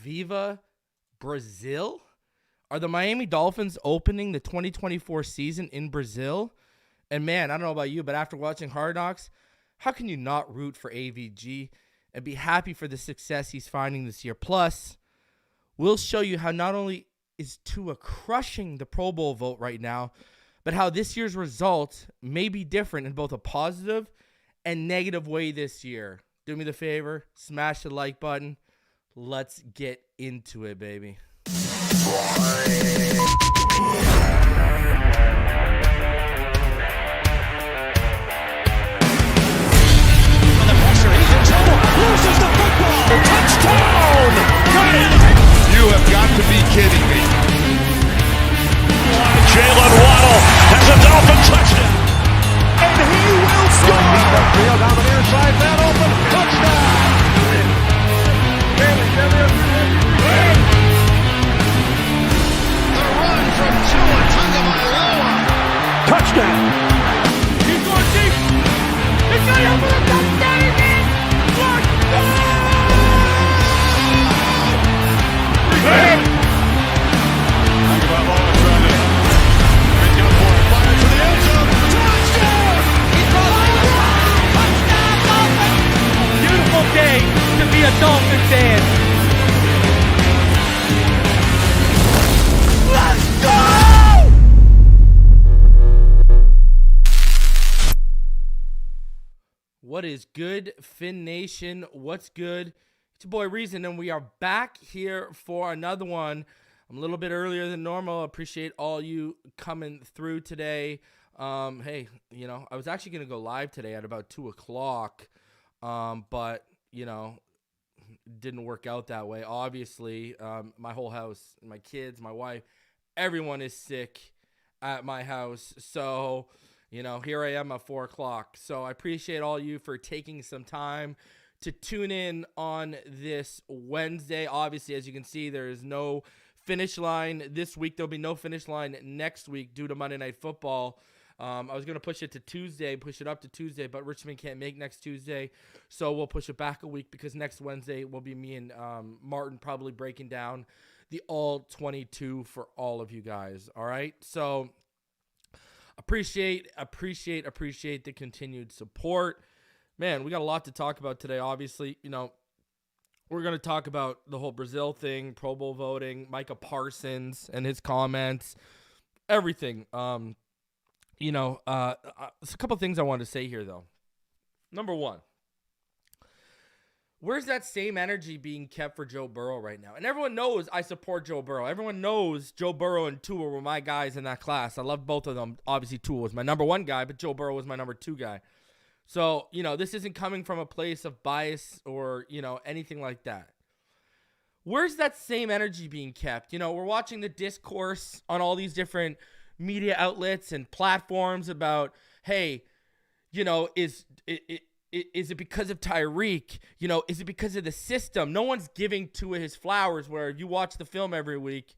Viva Brazil? Are the Miami Dolphins opening the 2024 season in Brazil? And man, I don't know about you, but after watching Hard Knocks, how can you not root for AVG and be happy for the success he's finding this year? Plus, we'll show you how not only is Tua crushing the Pro Bowl vote right now, but how this year's result may be different in both a positive and negative way this year. Do me the favor, smash the like button. Let's get into it, baby. Loses the football. Touchdown! Got it! You have got to be kidding me. Jalen Waddle has a Dolphin touchdown. And he will score! Deep upfield down the near side, man open. Touchdown! The run from Tua Tagovailoa. Touchdown! He's going deep. It's going over the touchdown again. Beautiful day to be a Dolphin fan. Let's go! What is good, Fin Nation? What's good? It's your boy Reason, and we are back here for another one. I'm a little bit earlier than normal. Appreciate all you coming through today. Hey, I was actually going to go live today at about 2 o'clock, but, didn't work out that way. Obviously, my whole house, my kids, my wife, everyone is sick at my house. So, here I am at 4 o'clock. So I appreciate all you for taking some time to tune in on this Wednesday. Obviously, as you can see, there is no finish line this week. There'll be no finish line next week due to Monday Night Football. I was going to push it up to Tuesday, but Richmond can't make next Tuesday. So we'll push it back a week because next Wednesday will be me and Martin probably breaking down the all 22 for all of you guys. All right. So appreciate the continued support. Man, we got a lot to talk about today. Obviously, we're going to talk about the whole Brazil thing, Pro Bowl voting, Micah Parsons and his comments, everything. There's a couple things I wanted to say here, though. Number one, where's that same energy being kept for Joe Burrow right now? And everyone knows I support Joe Burrow. Everyone knows Joe Burrow and Tua were my guys in that class. I love both of them. Obviously, Tua was my number one guy, but Joe Burrow was my number two guy. So, this isn't coming from a place of bias or, anything like that. Where's that same energy being kept? We're watching the discourse on all these different media outlets and platforms about, hey, is it because of Tyreek? Is it because of the system? No one's giving Tua his flowers, where you watch the film every week.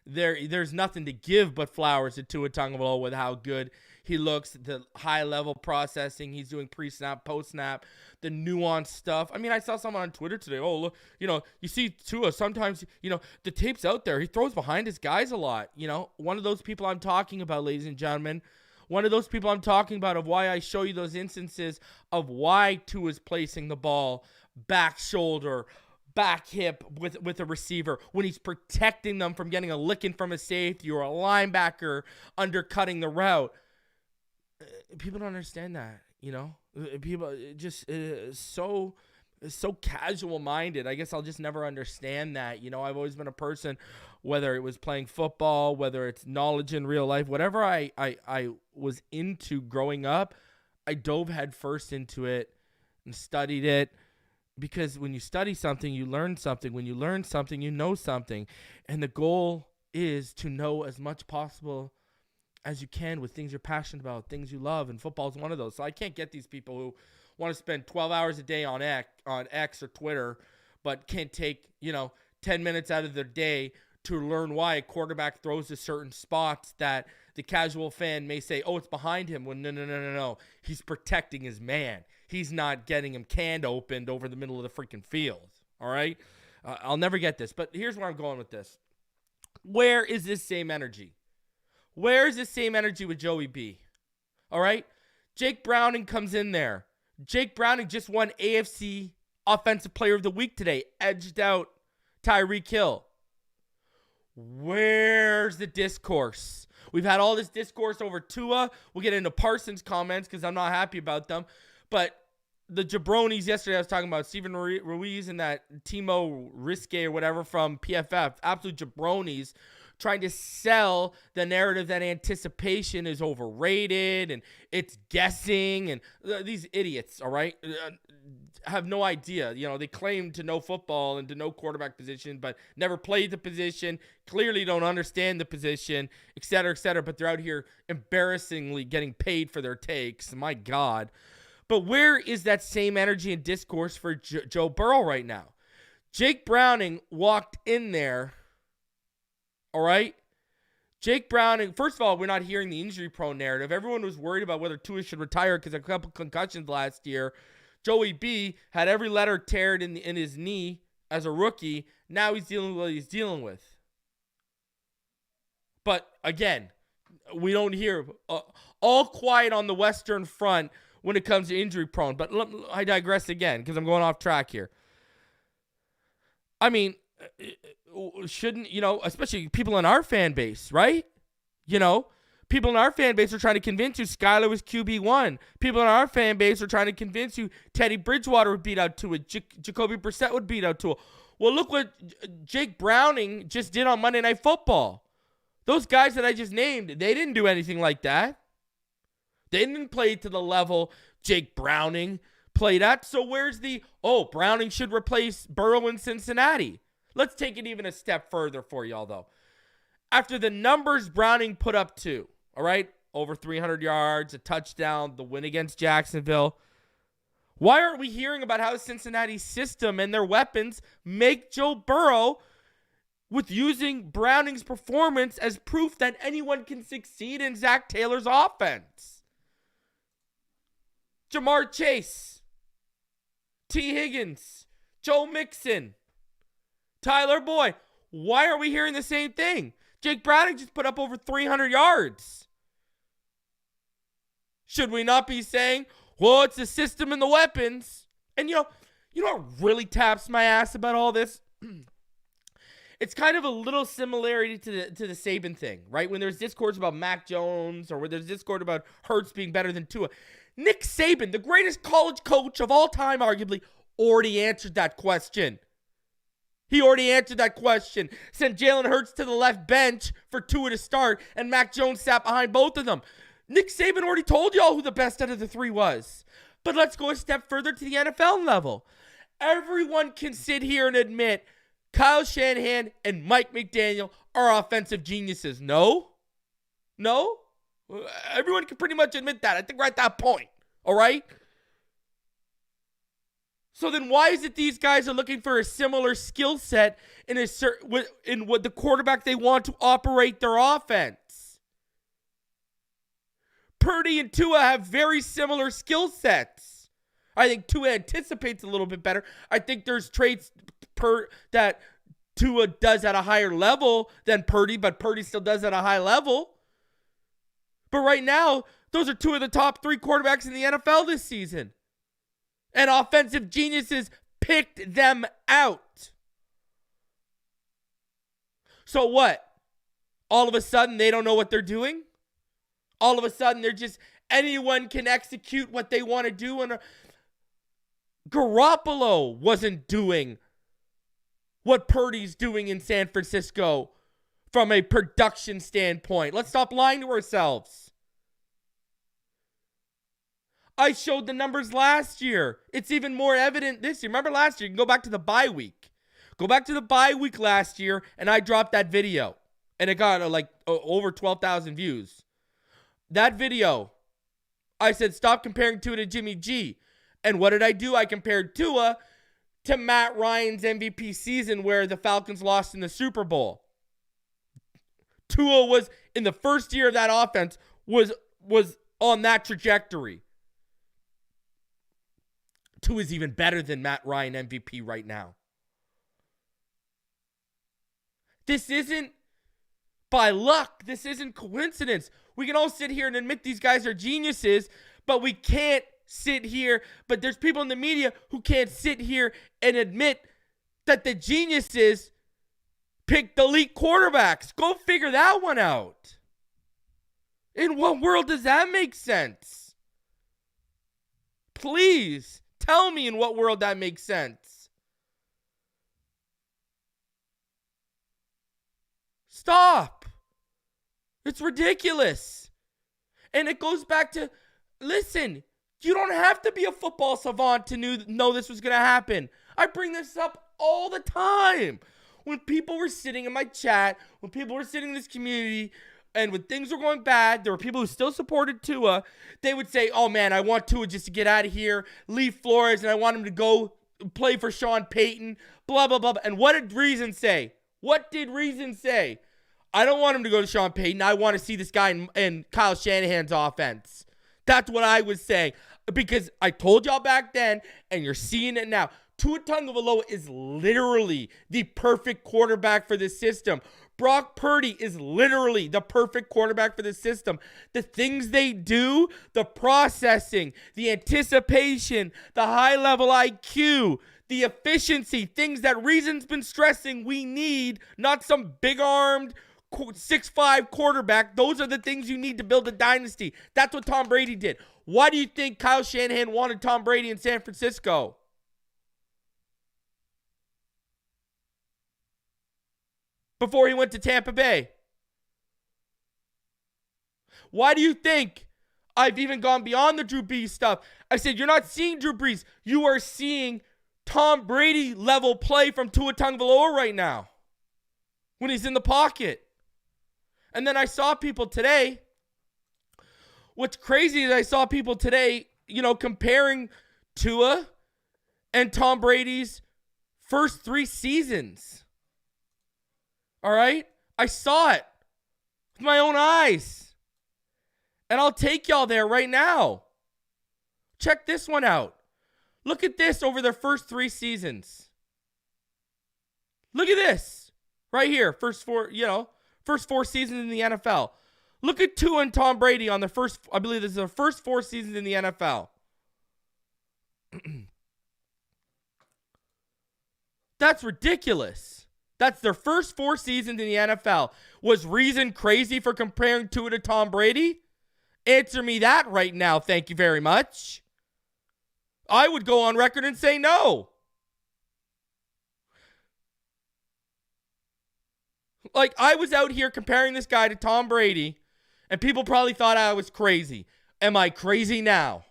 There's nothing to give but flowers to Tua Tagovailoa with how good he looks, the high-level processing he's doing pre-snap, post-snap, the nuanced stuff. I mean, I saw someone on Twitter today. Oh, look, you see Tua, sometimes, the tape's out there. He throws behind his guys a lot. One of those people I'm talking about, ladies and gentlemen. One of those people I'm talking about of why I show you those instances of why Tua's placing the ball back shoulder, back hip with a receiver when he's protecting them from getting a licking from a safety or a linebacker undercutting the route. People don't understand that, People just so casual minded. I guess I'll just never understand that. I've always been a person, whether it was playing football, whether it's knowledge in real life, whatever I was into growing up, I dove head first into it and studied it. Because when you study something, you learn something. When you learn something, you know something. And the goal is to know as much possible as you can with things you're passionate about, things you love, and football is one of those. So I can't get these people who want to spend 12 hours a day on X or Twitter, but can't take, 10 minutes out of their day to learn why a quarterback throws to certain spots that the casual fan may say, oh, it's behind him. Well, no. He's protecting his man. He's not getting him canned opened over the middle of the freaking field. All right? I'll never get this, but here's where I'm going with this. Where is this same energy? Where is this same energy with Joey B? All right? Jake Browning comes in there. Jake Browning just won AFC Offensive Player of the Week today. Edged out Tyreek Hill. Where's the discourse? We've had all this discourse over Tua. We'll get into Parsons' comments because I'm not happy about them. But the jabronis yesterday I was talking about, Steven Ruiz and that Timo Risque or whatever from PFF, absolute jabronis, trying to sell the narrative that anticipation is overrated and it's guessing, and these idiots, all right, have no idea. You know, they claim to know football and to know quarterback position, but never played the position, clearly don't understand the position, et cetera, but they're out here embarrassingly getting paid for their takes. My God. But where is that same energy and discourse for Joe Burrow right now? Jake Browning walked in there. All right? Jake Browning, first of all, we're not hearing the injury-prone narrative. Everyone was worried about whether Tua should retire because of a couple concussions last year. Joey B had every letter teared in his knee as a rookie. Now he's dealing with what he's dealing with. But, again, we don't hear all quiet on the Western Front when it comes to injury-prone. But I digress again because I'm going off track here. I mean, shouldn't, especially people in our fan base, right? People in our fan base are trying to convince you Skyler was QB1. People in our fan base are trying to convince you Teddy Bridgewater would beat out Tua, Jacoby Brissett would beat out Tua. Well, look what Jake Browning just did on Monday Night Football. Those guys that I just named, they didn't do anything like that. They didn't play to the level Jake Browning played at. So where's Browning should replace Burrow in Cincinnati? Let's take it even a step further for y'all, though. After the numbers Browning put up too, all right, over 300 yards, a touchdown, the win against Jacksonville, why aren't we hearing about how Cincinnati's system and their weapons make Joe Burrow with using Browning's performance as proof that anyone can succeed in Zach Taylor's offense? Jamar Chase, T. Higgins, Joe Mixon, Tyler Boyd. Why are we hearing the same thing? Jake Browning just put up over 300 yards. Should we not be saying, well, it's the system and the weapons? And you know what really taps my ass about all this? It's kind of a little similarity to the Saban thing, right? When there's discourse about Mac Jones or when there's discourse about Hurts being better than Tua. Nick Saban, the greatest college coach of all time, arguably, already answered that question. He already answered that question. Sent Jalen Hurts to the left bench for Tua to start, and Mac Jones sat behind both of them. Nick Saban already told y'all who the best out of the three was. But let's go a step further to the NFL level. Everyone can sit here and admit Kyle Shanahan and Mike McDaniel are offensive geniuses. No? Everyone can pretty much admit that. I think we're at that point. All right? So then why is it these guys are looking for a similar skill set in what the quarterback they want to operate their offense? Purdy and Tua have very similar skill sets. I think Tua anticipates a little bit better. I think there's traits that Tua does at a higher level than Purdy, but Purdy still does at a high level. But right now, those are two of the top three quarterbacks in the NFL this season. And offensive geniuses picked them out. So what? All of a sudden, they don't know what they're doing? All of a sudden, they're just, anyone can execute what they want to do. And Garoppolo wasn't doing what Purdy's doing in San Francisco from a production standpoint. Let's stop lying to ourselves. I showed the numbers last year. It's even more evident this year. Remember last year? You can go back to the bye week. Go back to the bye week last year, and I dropped that video. And it got over 12,000 views. That video, I said, stop comparing Tua to Jimmy G. And what did I do? I compared Tua to Matt Ryan's MVP season where the Falcons lost in the Super Bowl. Tua was, in the first year of that offense, was on that trajectory. Tua is even better than Matt Ryan MVP right now. This isn't by luck. This isn't coincidence. We can all sit here and admit these guys are geniuses, but we can't sit here. But there's people in the media who can't sit here and admit that the geniuses picked elite quarterbacks. Go figure that one out. In what world does that make sense? Please tell me in what world that makes sense. Stop. It's ridiculous. And it goes back to, listen, you don't have to be a football savant to know this was going to happen. I bring this up all the time. When people were sitting in my chat, when people were sitting in this community, and when things were going bad, there were people who still supported Tua. They would say, oh man, I want Tua just to get out of here, leave Flores, and I want him to go play for Sean Payton, blah, blah, blah. And what did Reason say? What did Reason say? I don't want him to go to Sean Payton. I want to see this guy in Kyle Shanahan's offense. That's what I was saying. Because I told y'all back then, and you're seeing it now. Tua Tagovailoa is literally the perfect quarterback for this system. Brock Purdy is literally the perfect quarterback for this system. The things they do, the processing, the anticipation, the high-level IQ, the efficiency, things that Reason's been stressing we need, not some big-armed 6'5" quarterback. Those are the things you need to build a dynasty. That's what Tom Brady did. Why do you think Kyle Shanahan wanted Tom Brady in San Francisco? Before he went to Tampa Bay? Why do you think I've even gone beyond the Drew Brees stuff? I said, you're not seeing Drew Brees. You are seeing Tom Brady level play from Tua Tagovailoa right now when he's in the pocket. And then I saw people today. What's crazy is I saw people today, comparing Tua and Tom Brady's first 3 seasons. All right? I saw it with my own eyes. And I'll take y'all there right now. Check this one out. Look at this over their first 3 seasons. Look at this. Right here. First 4 seasons in the NFL. Look at Tua and Tom Brady on I believe this is the first 4 seasons in the NFL. That's ridiculous. That's their first 4 seasons in the NFL. Was Reason crazy for comparing Tua to Tom Brady? Answer me that right now, thank you very much. I would go on record and say no. Like, I was out here comparing this guy to Tom Brady, and people probably thought I was crazy. Am I crazy now?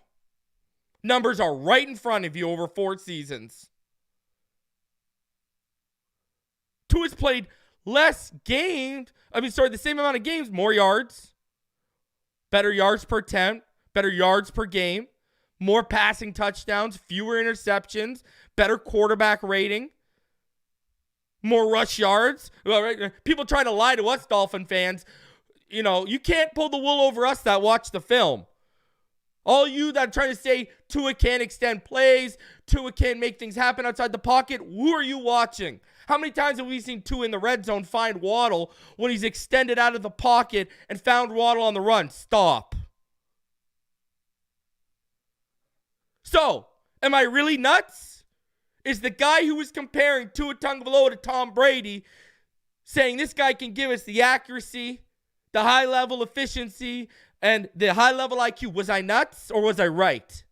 Numbers are right in front of you over 4 seasons. Tua's played less games. The same amount of games, more yards. Better yards per attempt. Better yards per game. More passing touchdowns. Fewer interceptions. Better quarterback rating. More rush yards. People trying to lie to us, Dolphin fans. You can't pull the wool over us that watch the film. All you that are trying to say Tua can't extend plays, Tua can't make things happen outside the pocket, who are you watching? How many times have we seen Tua in the red zone find Waddle when he's extended out of the pocket and found Waddle on the run? Stop. So, am I really nuts? Is the guy who was comparing Tua Tagovailoa to Tom Brady saying this guy can give us the accuracy, the high-level efficiency, and the high-level IQ, was I nuts or was I right?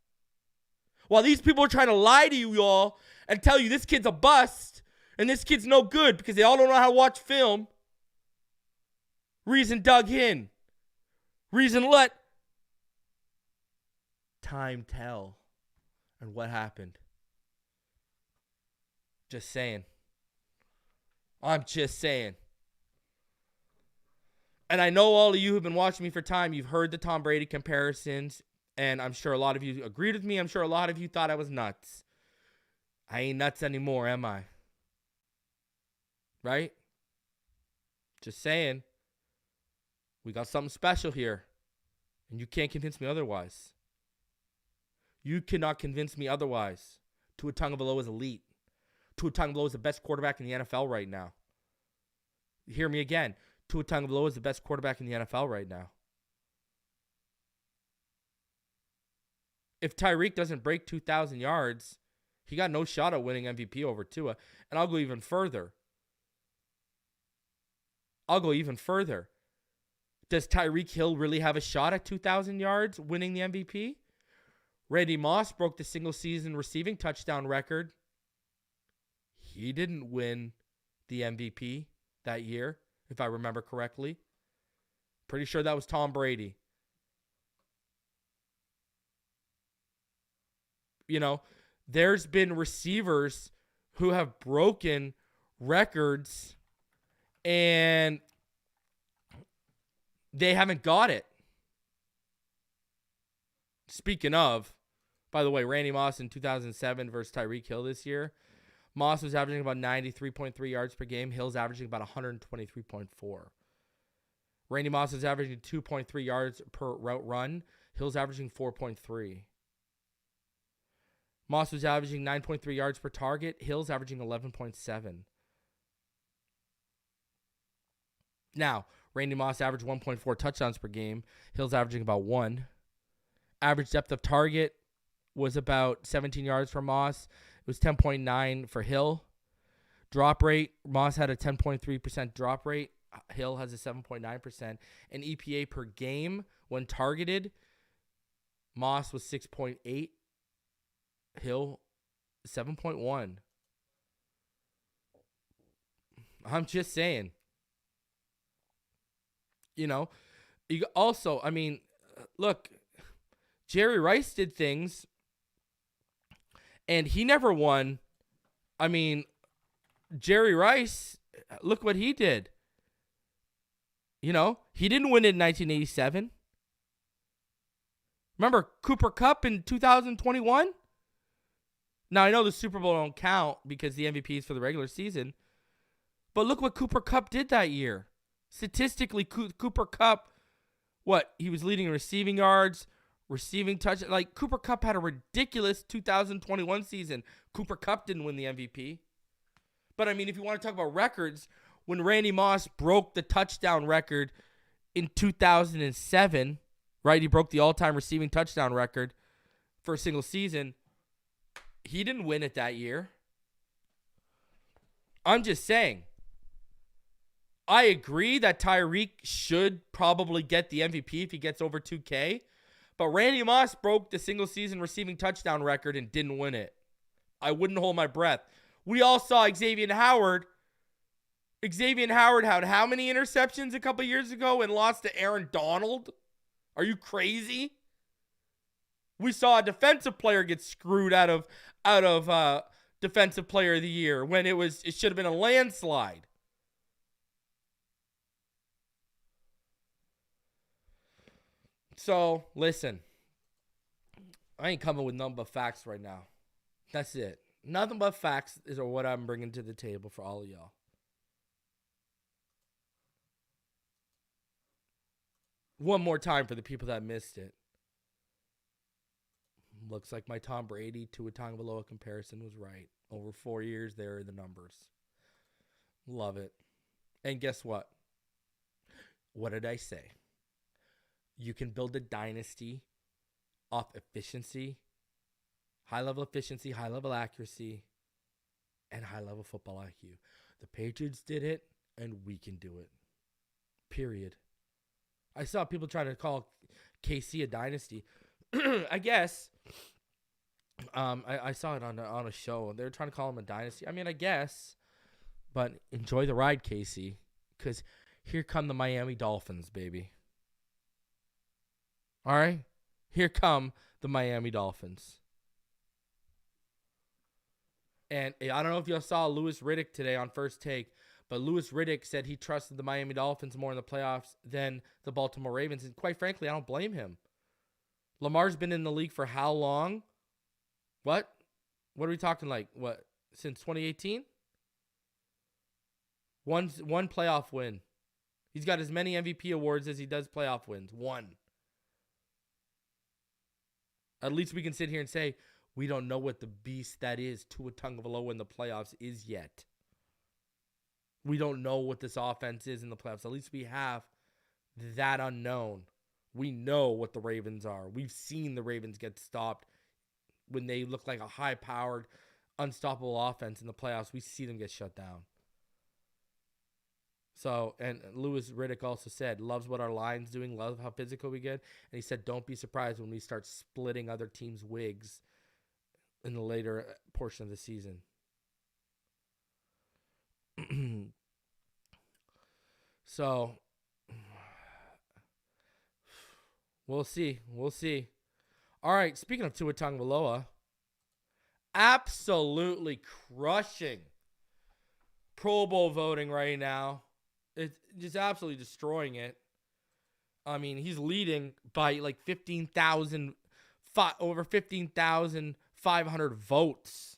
While these people are trying to lie to you all and tell you this kid's a bust and this kid's no good because they all don't know how to watch film, Reason dug in. Reason let time tell. And what happened? Just saying. I'm just saying. And I know all of you who've been watching me for time, you've heard the Tom Brady comparisons, and I'm sure a lot of you agreed with me. I'm sure a lot of you thought I was nuts. I ain't nuts anymore, am I? Right? Just saying. We got something special here, and you can't convince me otherwise. You cannot convince me otherwise. Tua Tagovailoa is elite. Tua Tagovailoa is the best quarterback in the NFL right now. Hear me again. Tua Tagovailoa is the best quarterback in the NFL right now. If Tyreek doesn't break 2,000 yards, he got no shot at winning MVP over Tua. And I'll go even further. Does Tyreek Hill really have a shot at 2,000 yards winning the MVP? Randy Moss broke the single-season receiving touchdown record. He didn't win the MVP that year, if I remember correctly. Pretty sure that was Tom Brady. You know, there's been receivers who have broken records and they haven't got it. Speaking of, by the way, Randy Moss in 2007 versus Tyreek Hill this year. Moss was averaging about 93.3 yards per game. Hill's averaging about 123.4. Randy Moss is averaging 2.3 yards per route run. Hill's averaging 4.3. Moss was averaging 9.3 yards per target. Hill's averaging 11.7. Now, Randy Moss averaged 1.4 touchdowns per game. Hill's averaging about 1. Average depth of target was about 17 yards for Moss. It was 10.9 for Hill. Drop rate, Moss had a 10.3% drop rate. Hill has a 7.9%. And EPA per game when targeted, Moss was 6.8. Hill, 7.1. I'm just saying. You know, you also, I mean, look, Jerry Rice did things, and he never won. I mean, Jerry Rice, look what he did. You know, he didn't win it in 1987. Remember Cooper Kupp in 2021? Now, I know the Super Bowl don't count because the MVP is for the regular season. But look what Cooper Kupp did that year. Statistically, Cooper Kupp, what? He was leading receiving yards, receiving touch. Like, Cooper Kupp had a ridiculous 2021 season. Cooper Kupp didn't win the MVP. But, I mean, if you want to talk about records, when Randy Moss broke the touchdown record in 2007, right? He broke the all-time receiving touchdown record for a single season. He didn't win it that year. I'm just saying. I agree that Tyreek should probably get the MVP if he gets over 2K. But Randy Moss broke the single season receiving touchdown record and didn't win it. I wouldn't hold my breath. We all saw Xavier Howard. Xavier Howard had how many interceptions a couple years ago and lost to Aaron Donald? Are you crazy? We saw a defensive player get screwed out of defensive player of the year when it should have been a landslide. So, listen. I ain't coming with nothing but facts right now. That's it. Nothing but facts is what I'm bringing to the table for all of y'all. One more time for the people that missed it. Looks like my Tom Brady Tua Tagovailoa comparison was right. Over 4 years, there are the numbers. Love it. And guess what? What did I say? You can build a dynasty off efficiency, high-level efficiency, high-level accuracy, and high-level football IQ. The Patriots did it, and we can do it. Period. I saw people trying to call KC a dynasty. I guess. I saw it on a show. They were trying to call him a dynasty. I mean, I guess. But enjoy the ride, KC. Because here come the Miami Dolphins, baby. All right? Here come the Miami Dolphins. And I don't know if y'all saw Louis Riddick today on First Take, but Louis Riddick said he trusted the Miami Dolphins more in the playoffs than the Baltimore Ravens. And quite frankly, I don't blame him. Lamar's been in the league for how long? What? What are we talking like? What? Since 2018? One playoff win. He's got as many MVP awards as he does playoff wins. One. At least we can sit here and say, we don't know what the beast that is Tua Tagovailoa in the playoffs is yet. We don't know what this offense is in the playoffs. At least we have that unknown. We know what the Ravens are. We've seen the Ravens get stopped when they look like a high-powered, unstoppable offense in the playoffs. We see them get shut down. So, and Louis Riddick also said, loves what our line's doing, love how physical we get. And he said, don't be surprised when we start splitting other teams' wigs in the later portion of the season. So, we'll see. We'll see. All right, speaking of Tua Tagovailoa, absolutely crushing Pro Bowl voting right now. It's just absolutely destroying it. I mean, he's leading by like over 15,500 votes.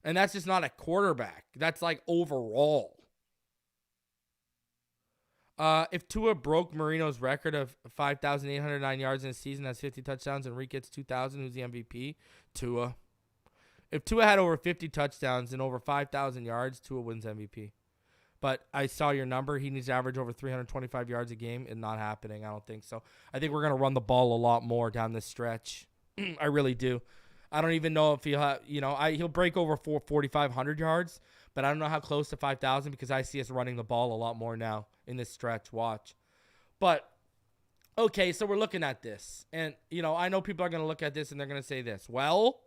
And that's just not a quarterback. That's like overall. If Tua broke Marino's record of 5,809 yards in a season, has 50 touchdowns, and Reek gets 2,000, who's the MVP? Tua. If Tua had over 50 touchdowns and over 5,000 yards, Tua wins MVP. But I saw your number. He needs to average over 325 yards a game. It's not happening. I don't think so. I think we're going to run the ball a lot more down this stretch. I really do. I don't even know if he'll he'll break over 4,500 yards, but I don't know how close to 5,000 because I see us running the ball a lot more now in this stretch. Watch. But, okay, so we're looking at this. And, I know people are going to look at this and they're going to say this. Well,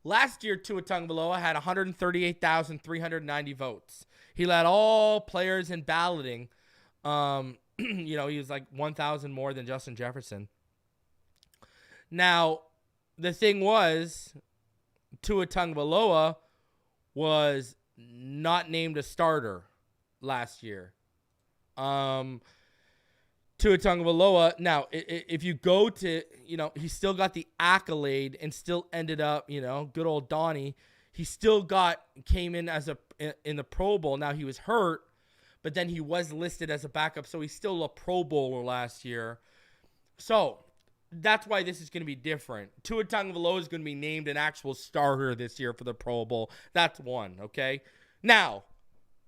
last year, Tua Tagovailoa had 138,390 votes. He led all players in balloting. He was like 1,000 more than Justin Jefferson. Now, the thing was, Tua Tagovailoa was not named a starter last year. Tua Tagovailoa, now, if you go to, he still got the accolade and still ended up, good old Donnie. He still came in in the Pro Bowl. Now, he was hurt, but then he was listed as a backup, so he's still a Pro Bowler last year. So, that's why this is going to be different. Tua Tagovailoa is going to be named an actual starter this year for the Pro Bowl. That's one, okay? Now,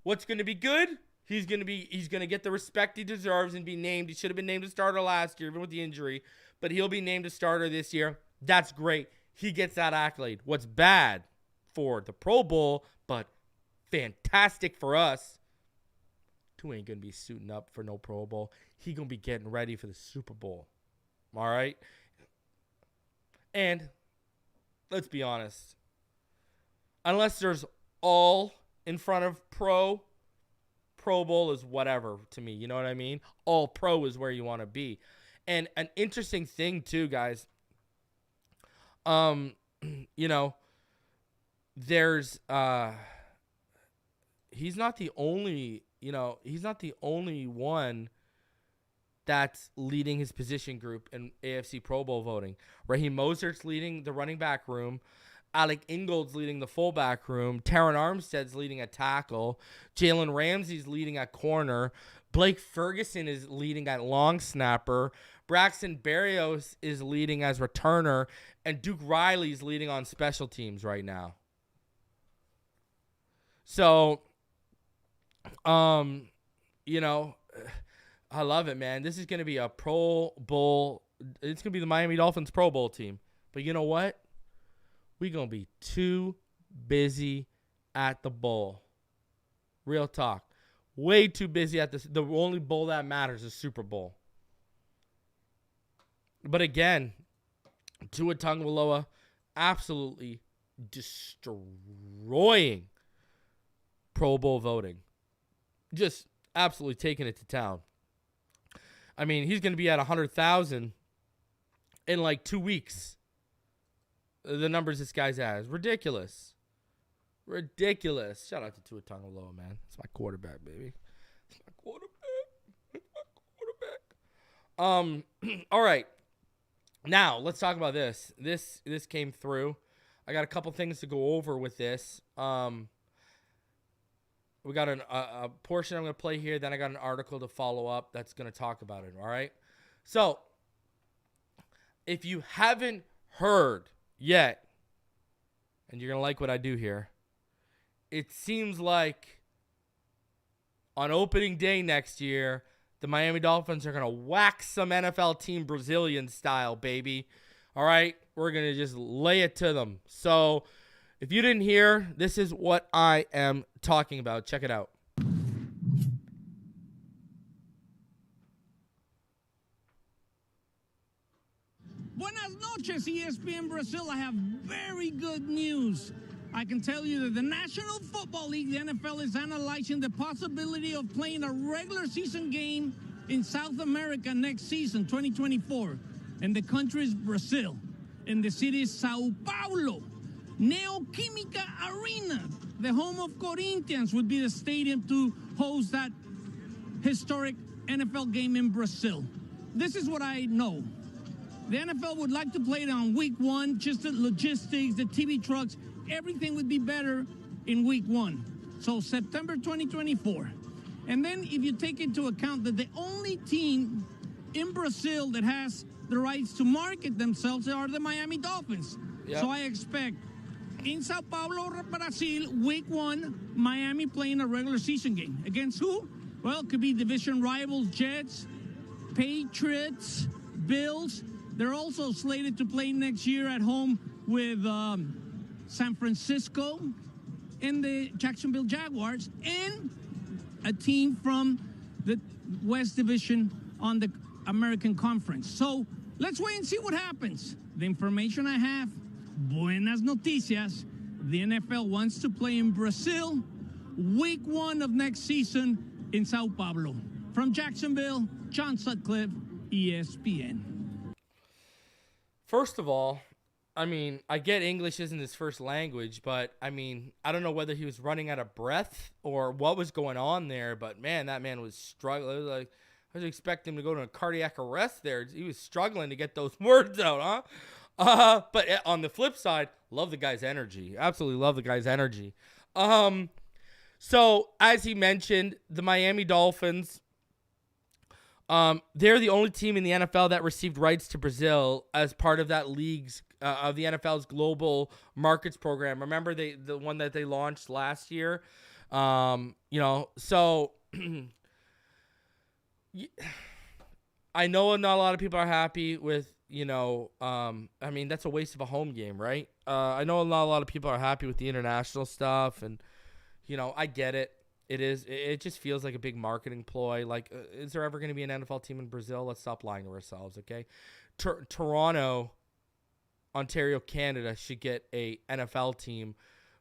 what's going to be good? He's going to get the respect he deserves and be named. He should have been named a starter last year, even with the injury. But he'll be named a starter this year. That's great. He gets that accolade. What's bad for the Pro Bowl, but fantastic for us, Tua ain't going to be suiting up for no Pro Bowl. He going to be getting ready for the Super Bowl. All right? And let's be honest. Unless there's all in front of Pro Bowl is whatever to me. You know what I mean? All Pro is where you want to be. And an interesting thing too, guys. There's he's not the only one that's leading his position group in AFC Pro Bowl voting. Raheem Mostert's leading the running back room. Alec Ingold's leading the fullback room. Taron Armstead's leading at tackle. Jalen Ramsey's leading at corner. Blake Ferguson is leading at long snapper. Braxton Berrios is leading as returner. And Duke Riley's leading on special teams right now. So, I love it, man. This is going to be a Pro Bowl. It's going to be the Miami Dolphins Pro Bowl team. But you know what? We're going to be too busy at the bowl. Real talk. Way too busy at the only bowl that matters is Super Bowl. But again, Tua Tagovailoa absolutely destroying Pro Bowl voting. Just absolutely taking it to town. I mean, he's going to be at 100,000 in like 2 weeks. The numbers this guy's has. Ridiculous. Shout out to Tua Tagovailoa, man. It's my quarterback, baby. It's my quarterback. All right. Now, let's talk about this. This came through. I got a couple things to go over with this. We got a portion I'm going to play here. Then I got an article to follow up that's going to talk about it. All right. So, if you haven't heard yet, and you're going to like what I do here, it seems like on opening day next year, the Miami Dolphins are going to whack some NFL team Brazilian style, baby. All right? We're going to just lay it to them. So if you didn't hear, this is what I am talking about. Check it out. Buenas noches, ESPN Brazil. I have very good news. I can tell you that the National Football League, the NFL, is analyzing the possibility of playing a regular season game in South America next season, 2024. And the country is Brazil. And the city is Sao Paulo. Neoquímica Arena, the home of Corinthians, would be the stadium to host that historic NFL game in Brazil. This is what I know. The NFL would like to play it on week 1, just the logistics, the TV trucks, everything would be better in week 1. So September 2024. And then if you take into account that the only team in Brazil that has the rights to market themselves are the Miami Dolphins. Yep. So I expect in Sao Paulo, Brazil, week 1, Miami playing a regular season game. Against who? Well, it could be division rivals, Jets, Patriots, Bills. They're also slated to play next year at home with San Francisco and the Jacksonville Jaguars and a team from the West Division on the American Conference. So let's wait and see what happens. The information I have, buenas noticias, the NFL wants to play in Brazil, week 1 of next season in Sao Paulo. From Jacksonville, John Sutcliffe, ESPN. First of all, I mean, I get English isn't his first language, but I mean, I don't know whether he was running out of breath or what was going on there, but man, that man was struggling. It was like, I was expecting him to go to a cardiac arrest there. He was struggling to get those words out, huh? But on the flip side, love the guy's energy. Absolutely love the guy's energy. So as he mentioned, the Miami Dolphins, they're the only team in the NFL that received rights to Brazil as part of that league's of the NFL's global markets program. Remember the one that they launched last year? So I know not a lot of people are happy with, I mean, that's a waste of a home game, right? I know not a lot of people are happy with the international stuff, and, I get it. It just feels like a big marketing ploy. Like, is there ever going to be an NFL team in Brazil? Let's stop lying to ourselves, okay? Toronto, Ontario, Canada should get a NFL team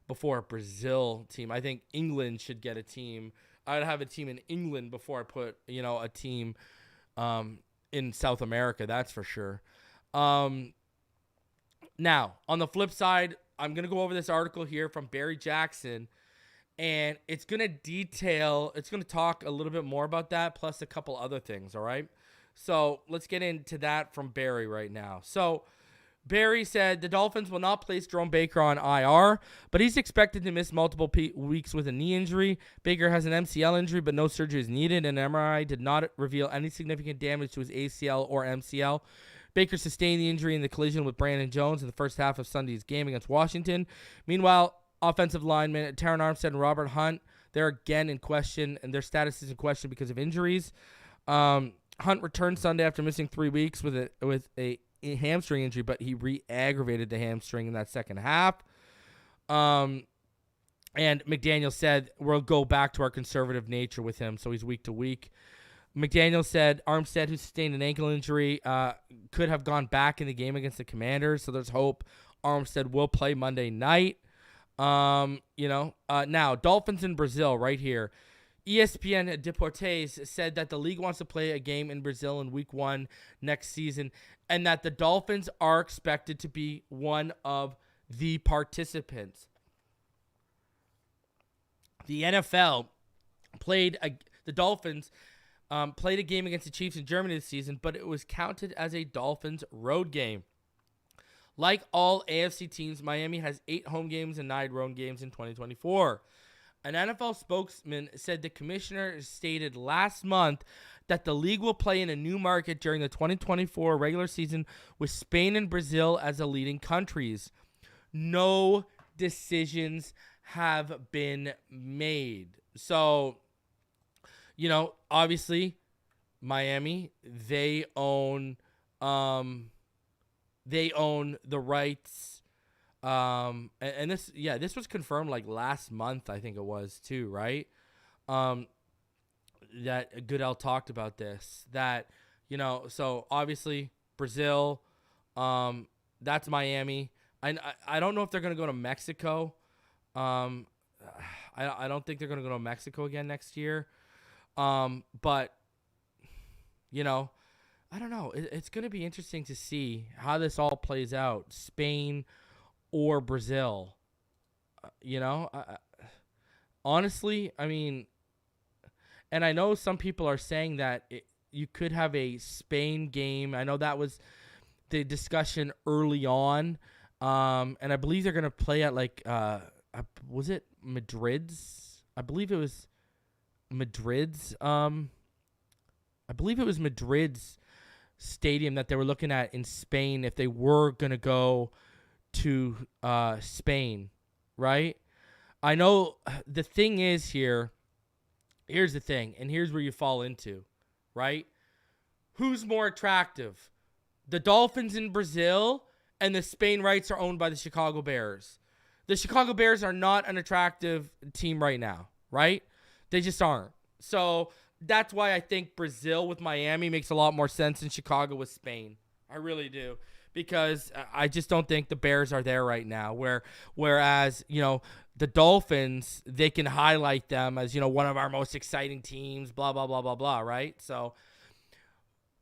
before a Brazil team. I think England should get a team. I'd have a team in England before I put, a team in South America. That's for sure. Now, on the flip side, I'm going to go over this article here from Barry Jackson. And it's going to talk a little bit more about that, plus a couple other things, all right? So let's get into that from Barry right now. So Barry said the Dolphins will not place Jerome Baker on IR, but he's expected to miss multiple weeks with a knee injury. Baker has an MCL injury, but no surgery is needed, and MRI did not reveal any significant damage to his ACL or MCL. Baker sustained the injury in the collision with Brandon Jones in the first half of Sunday's game against Washington. Meanwhile, offensive linemen Terron Armstead and Robert Hunt, they're again in question, and their status is in question because of injuries. Hunt returned Sunday after missing 3 weeks with a hamstring injury, but he re-aggravated the hamstring in that second half. And McDaniel said, we'll go back to our conservative nature with him, so he's week to week. McDaniel said Armstead, who sustained an ankle injury, could have gone back in the game against the Commanders, so there's hope Armstead will play Monday night. Now Dolphins in Brazil right here. ESPN Deportes said that the league wants to play a game in Brazil in week 1 next season, and that the Dolphins are expected to be one of the participants. The NFL the Dolphins played a game against the Chiefs in Germany this season, but it was counted as a Dolphins road game. Like all AFC teams, Miami has 8 home games and 9 road games in 2024. An NFL spokesman said the commissioner stated last month that the league will play in a new market during the 2024 regular season with Spain and Brazil as the leading countries. No decisions have been made. So Obviously, Miami, they own the rights. And this was confirmed like last month, I think it was too, right? That Goodell talked about this, that, so obviously Brazil, that's Miami. I don't know if they're going to go to Mexico. I don't think they're going to go to Mexico again next year. But, I don't know. It's going to be interesting to see how this all plays out. Spain or Brazil, honestly, I mean, and I know some people are saying that you could have a Spain game. I know that was the discussion early on. And I believe they're going to play at was it Madrid's? I believe it was Madrid's. I believe it was Madrid's stadium that they were looking at in Spain if they were going to go to Spain, right? I know the thing is here's the thing, and here's where you fall into, right? Who's more attractive? The Dolphins in Brazil and the Spain rights are owned by the Chicago Bears. The Chicago Bears are not an attractive team right now, right? They just aren't. So that's why I think Brazil with Miami makes a lot more sense than Chicago with Spain. I really do. Because I just don't think the Bears are there right now. Whereas, the Dolphins, they can highlight them as, one of our most exciting teams, blah, blah, blah, blah, blah, right? So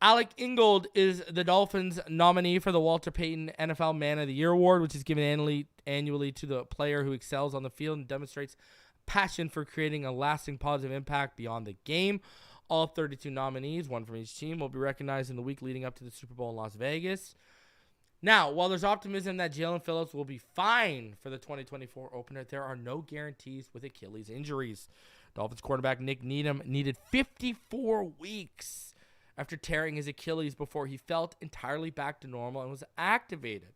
Alec Ingold is the Dolphins nominee for the Walter Payton NFL Man of the Year Award, which is given annually to the player who excels on the field and demonstrates passion for creating a lasting positive impact beyond the game. All 32 nominees, one from each team, will be recognized in the week leading up to the Super Bowl in Las Vegas. Now, while there's optimism that Jalen Phillips will be fine for the 2024 opener, there are no guarantees with Achilles injuries. Dolphins quarterback Nick Needham needed 54 weeks after tearing his Achilles before he felt entirely back to normal and was activated.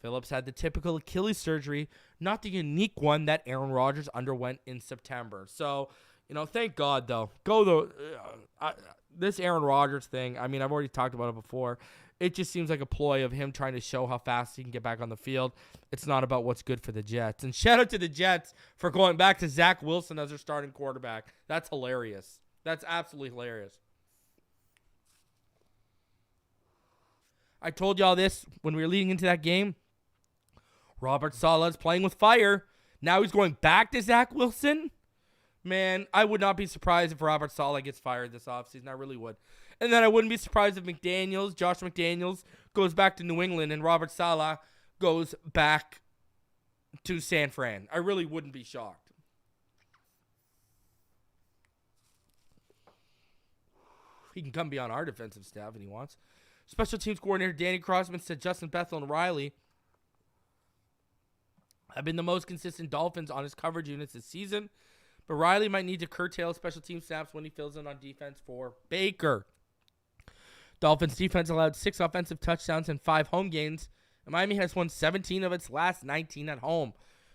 Phillips had the typical Achilles surgery, not the unique one that Aaron Rodgers underwent in September. So, thank God, though. This Aaron Rodgers thing, I mean, I've already talked about it before. It just seems like a ploy of him trying to show how fast he can get back on the field. It's not about what's good for the Jets. And shout out to the Jets for going back to Zach Wilson as their starting quarterback. That's hilarious. That's absolutely hilarious. I told y'all this when we were leading into that game. Robert Saleh's playing with fire. Now he's going back to Zach Wilson. Man, I would not be surprised if Robert Saleh gets fired this offseason. I really would. And then I wouldn't be surprised if Josh McDaniels, goes back to New England and Robert Saleh goes back to San Fran. I really wouldn't be shocked. He can come be on our defensive staff if he wants. Special teams coordinator Danny Crossman said Justin Bethel and Riley have been the most consistent Dolphins on his coverage units this season, but Riley might need to curtail special team snaps when he fills in on defense for Baker. Dolphins defense allowed 6 offensive touchdowns and 5 home games, and Miami has won 17 of its last 19 at home.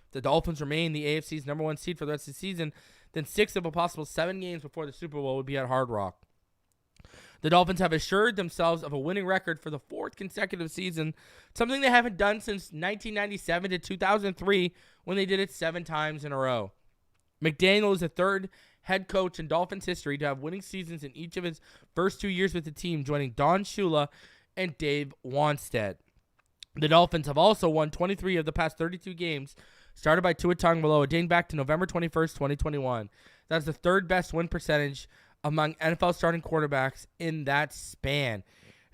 If the Dolphins remain the AFC's number 1 seed for the rest of the season, then 6 of a possible 7 games before the Super Bowl would be at Hard Rock. The Dolphins have assured themselves of a winning record for the 4th consecutive season, something they haven't done since 1997 to 2003 when they did it 7 times in a row. McDaniel is the 3rd head coach in Dolphins history to have winning seasons in each of his first 2 years with the team, joining Don Shula and Dave Wanstead. The Dolphins have also won 23 of the past 32 games, started by Tua Tagovailoa, dating back to November 21st, 2021. That's the 3rd best win percentage among NFL starting quarterbacks in that span.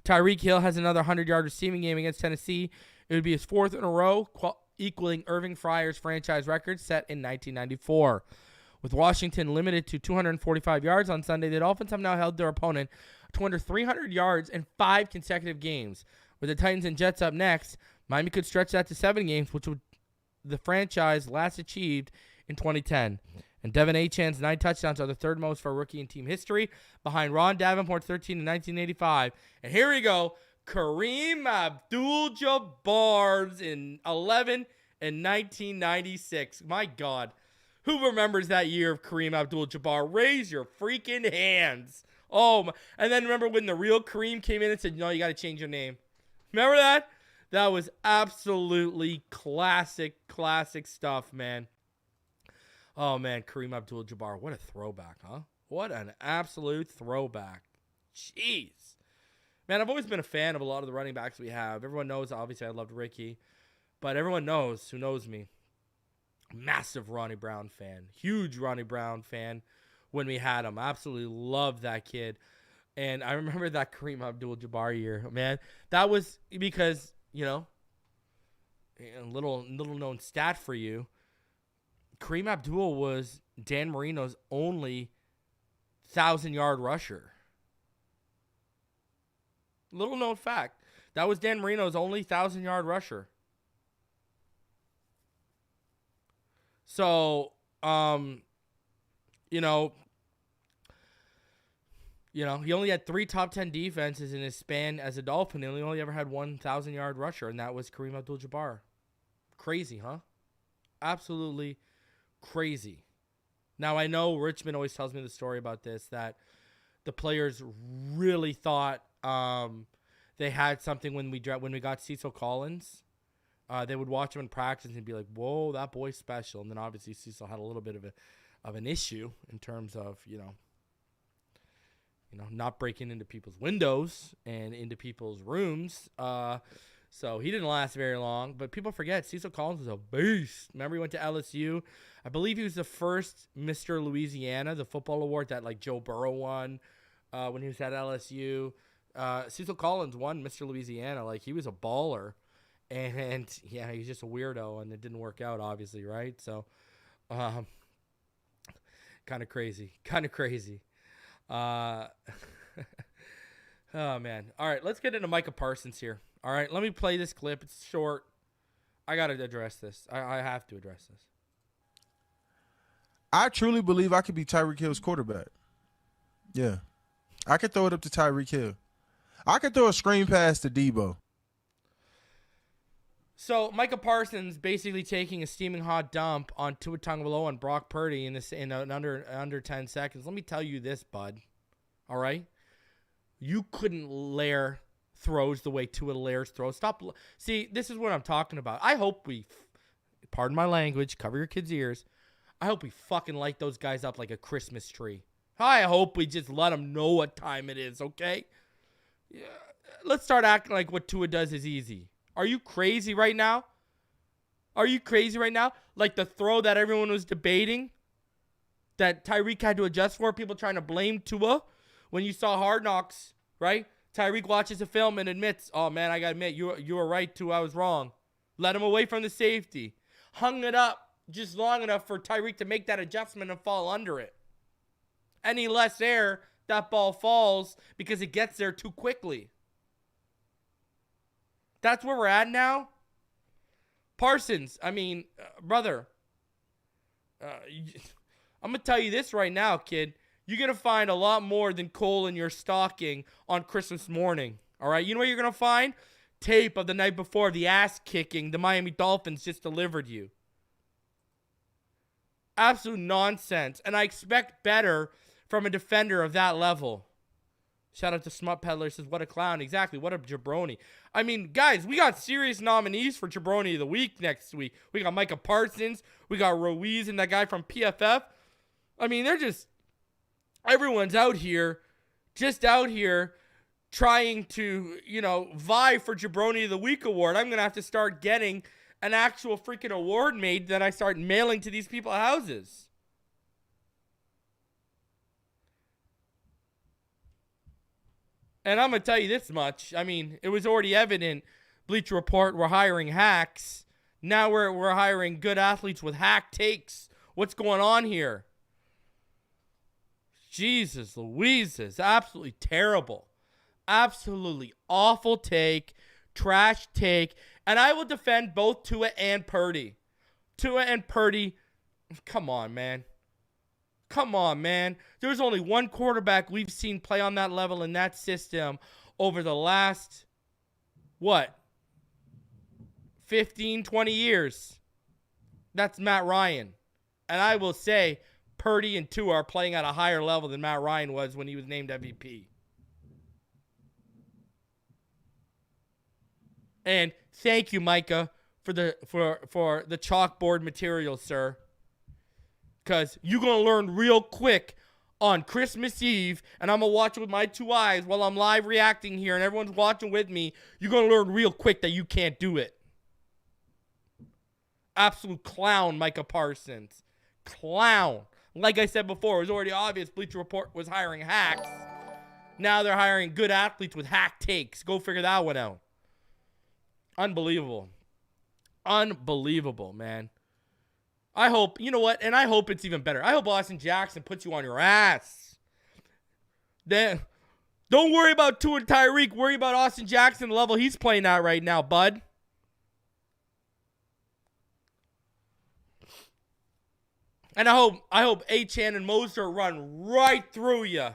Tyreek Hill has another 100-yard receiving game against Tennessee. It would be his 4th in a row, equaling Irving Fryer's franchise record set in 1994. With Washington limited to 245 yards on Sunday, the Dolphins have now held their opponent to under 300 yards in 5 consecutive games. With the Titans and Jets up next, Miami could stretch that to 7 games, which would the franchise last achieved in 2010. And Devin Achan's 9 touchdowns are the 3rd most for a rookie in team history, behind Ron Davenport's 13 in 1985. And here we go, Kareem Abdul-Jabbar's in 11 in 1996. My God. Who remembers that year of Kareem Abdul-Jabbar? Raise your freaking hands. Oh, and then remember when the real Kareem came in and said, no, you got to change your name. Remember that? That was absolutely classic stuff, man. Oh, man, Kareem Abdul-Jabbar. What a throwback, huh? What an absolute throwback. Jeez. Man, I've always been a fan of a lot of the running backs we have. Everyone knows, obviously, I loved Ricky. But everyone knows, who knows me, massive Ronnie Brown fan. Huge Ronnie Brown fan when we had him. Absolutely loved that kid. And I remember that Kareem Abdul-Jabbar year. Man, that was because, you know, a little known stat for you. Kareem Abdul was Dan Marino's only 1,000-yard rusher. Little known fact. That was Dan Marino's only 1,000-yard rusher. So, you know, he only had 3 top 10 defenses in his span as a Dolphin. He only ever had 1,000-yard rusher, and that was Kareem Abdul-Jabbar. Crazy, huh? Absolutely crazy. Now, I know Richmond always tells me the story about this, that the players really thought they had something when we got Cecil Collins. They would watch him in practice and be like, whoa, that boy's special. And then obviously Cecil had a little bit of an issue in terms of, not breaking into people's windows and into people's rooms. So he didn't last very long. But people forget, Cecil Collins was a beast. Remember, he went to LSU. I believe he was the first Mr. Louisiana, the football award that like Joe Burrow won when he was at LSU. Cecil Collins won Mr. Louisiana. Like, he was a baller. And, yeah, he's just a weirdo, and it didn't work out, obviously, right? So, kind of crazy. Oh, man. All right, let's get into Micah Parsons here. All right, let me play this clip. It's short. I got to address this. I have to address this. I truly believe I could be Tyreek Hill's quarterback. Yeah. I could throw it up to Tyreek Hill. I could throw a screen pass to Debo. So Micah Parsons basically taking a steaming hot dump on Tua Tagovailoa and Brock Purdy in under 10 seconds. Let me tell you this, bud. All right? You couldn't layer throws the way Tua layers throws. Stop. See, this is what I'm talking about. I hope pardon my language, cover your kids' ears. I hope we fucking light those guys up like a Christmas tree. I hope we just let them know what time it is, okay? Yeah. Let's start acting like what Tua does is easy. Are you crazy right now? Like the throw that everyone was debating that Tyreek had to adjust for, people trying to blame Tua. When you saw Hard Knocks, right? Tyreek watches the film and admits, oh, man, I got to admit, you were right, Tua. I was wrong. Let him away from the safety. Hung it up just long enough for Tyreek to make that adjustment and fall under it. Any less air, that ball falls because it gets there too quickly. That's where we're at now. Parsons, I mean, brother, I'm going to tell you this right now, kid. You're going to find a lot more than coal in your stocking on Christmas morning. All right? You know what you're going to find? Tape of the night before, the ass kicking the Miami Dolphins just delivered you. Absolute nonsense. And I expect better from a defender of that level. Shout out to Smut Peddler, says, what a clown. Exactly, what a jabroni. I mean, guys, we got serious nominees for Jabroni of the Week next week. We got Micah Parsons. We got Ruiz and that guy from PFF. I mean, everyone's out here trying to, vie for Jabroni of the Week award. I'm going to have to start getting an actual freaking award made that I start mailing to these people's houses. And I'm going to tell you this much. I mean, it was already evident. Bleacher Report, we're hiring hacks. Now we're hiring good athletes with hack takes. What's going on here? Jesus Louise, is absolutely terrible. Absolutely awful take. Trash take. And I will defend both Tua and Purdy. Tua and Purdy, come on, man. There's only one quarterback we've seen play on that level in that system over the last, 15, 20 years. That's Matt Ryan. And I will say, Purdy and Tua are playing at a higher level than Matt Ryan was when he was named MVP. And thank you, Micah, for the chalkboard material, sir. Because you're going to learn real quick on Christmas Eve, and I'm going to watch it with my 2 eyes while I'm live reacting here, and everyone's watching with me. You're going to learn real quick that you can't do it. Absolute clown, Micah Parsons. Clown. Like I said before, it was already obvious Bleacher Report was hiring hacks. Now they're hiring good athletes with hack takes. Go figure that one out. Unbelievable. Unbelievable, man. I hope, you know what, and I hope it's even better. I hope Austin Jackson puts you on your ass. Then, don't worry about Tua and Tyreek. Worry about Austin Jackson, the level he's playing at right now, bud. And I hope Achane and Moser run right through you.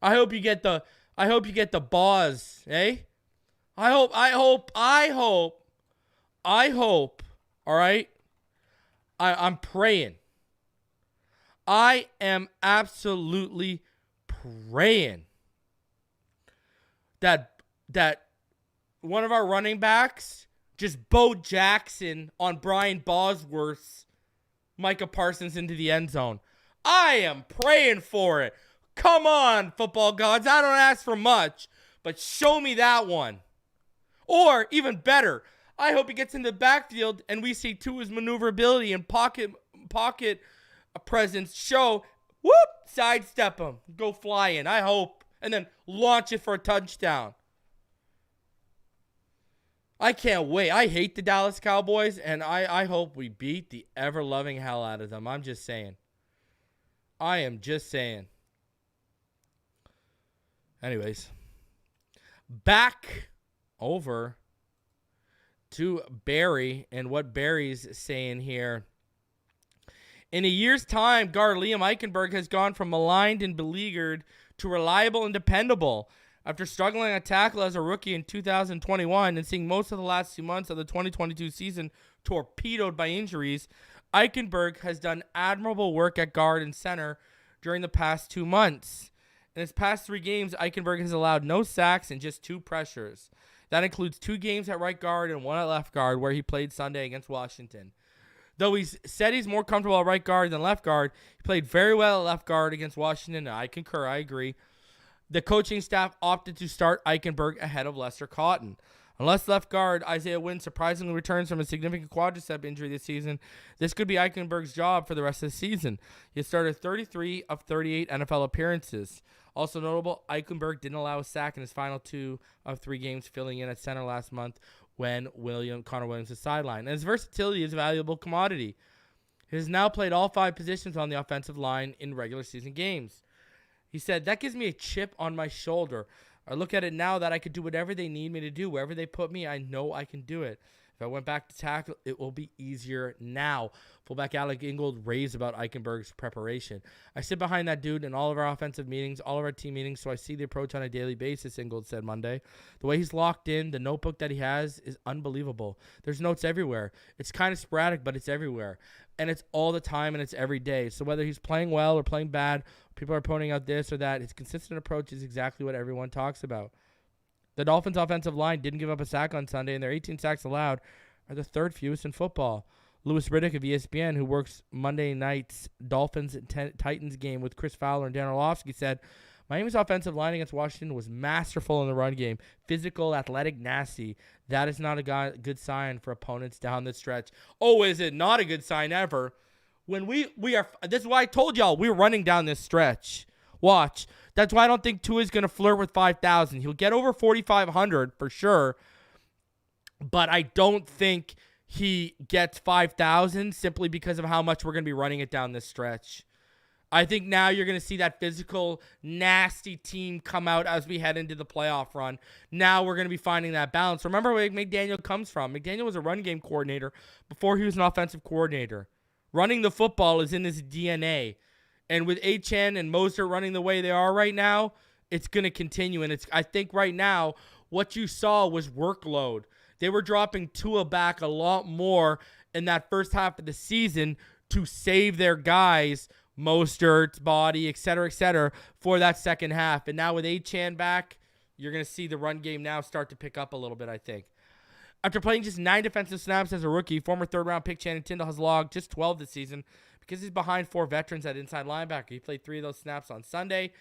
I hope you get the buzz, eh? I hope. All right? I'm praying. I am absolutely praying that one of our running backs just Bo Jackson on Brian Bosworth's Micah Parsons into the end zone. I am praying for it. Come on, football gods. I don't ask for much, but show me that one. Or, even better, I hope he gets into the backfield and we see Tua's maneuverability and pocket presence show. Whoop! Sidestep him. Go flying. I hope. And then launch it for a touchdown. I can't wait. I hate the Dallas Cowboys, and I hope we beat the ever-loving hell out of them. I'm just saying. I am just saying. Anyways. Back over to Barry and what Barry's saying here. In a year's time, guard Liam Eichenberg has gone from maligned and beleaguered to reliable and dependable. After struggling at tackle as a rookie in 2021 and seeing most of the last 2 months of the 2022 season torpedoed by injuries, Eichenberg has done admirable work at guard and center during the past 2 months. In his past 3 games, Eichenberg has allowed no sacks and just 2 pressures. That includes 2 games at right guard and 1 at left guard, where he played Sunday against Washington. Though he's said he's more comfortable at right guard than left guard, he played very well at left guard against Washington. I concur, I agree. The coaching staff opted to start Eichenberg ahead of Lester Cotton. Unless left guard Isaiah Wynn surprisingly returns from a significant quadricep injury this season, this could be Eichenberg's job for the rest of the season. He has started 33 of 38 NFL appearances. Also notable, Eichenberg didn't allow a sack in his final 2 of 3 games, filling in at center last month when Connor Williams was sidelined. And his versatility is a valuable commodity. He has now played all 5 positions on the offensive line in regular season games. He said, "That gives me a chip on my shoulder. I look at it now that I could do whatever they need me to do. Wherever they put me, I know I can do it. If I went back to tackle, it will be easier now." Fullback Alec Ingold raved about Eichenberg's preparation. "I sit behind that dude in all of our offensive meetings, all of our team meetings, so I see the approach on a daily basis," Ingold said Monday. "The way he's locked in, the notebook that he has is unbelievable. There's notes everywhere. It's kind of sporadic, but it's everywhere. And it's all the time and it's every day. So whether he's playing well or playing bad, people are pointing out this or that, his consistent approach is exactly what everyone talks about." The Dolphins' offensive line didn't give up a sack on Sunday, and their 18 sacks allowed are the 3rd fewest in football. Louis Riddick of ESPN, who works Monday night's Dolphins-Titans game with Chris Fowler and Dan Orlovsky, said, "Miami's offensive line against Washington was masterful in the run game. Physical, athletic, nasty. That is not a good sign for opponents down the stretch." Oh, is it not a good sign ever? When we are, this is why I told y'all we're running down this stretch. Watch. That's why I don't think Tua is going to flirt with 5,000. He'll get over 4,500 for sure, but I don't think he gets 5,000 simply because of how much we're going to be running it down this stretch. I think now you're going to see that physical, nasty team come out as we head into the playoff run. Now we're going to be finding that balance. Remember where McDaniel comes from. McDaniel was a run game coordinator before he was an offensive coordinator. Running the football is in his DNA. And with Achane and Moser running the way they are right now, it's going to continue. And I think right now what you saw was workload. They were dropping Tua back a lot more in that first half of the season to save their guys, Mostert, Body, et cetera, for that second half. And now with Achane back, you're going to see the run game now start to pick up a little bit, I think. After playing just 9 defensive snaps as a rookie, former third-round pick Channing Tindall has logged just 12 this season because he's behind 4 veterans at inside linebacker. He played 3 of those snaps on Sunday.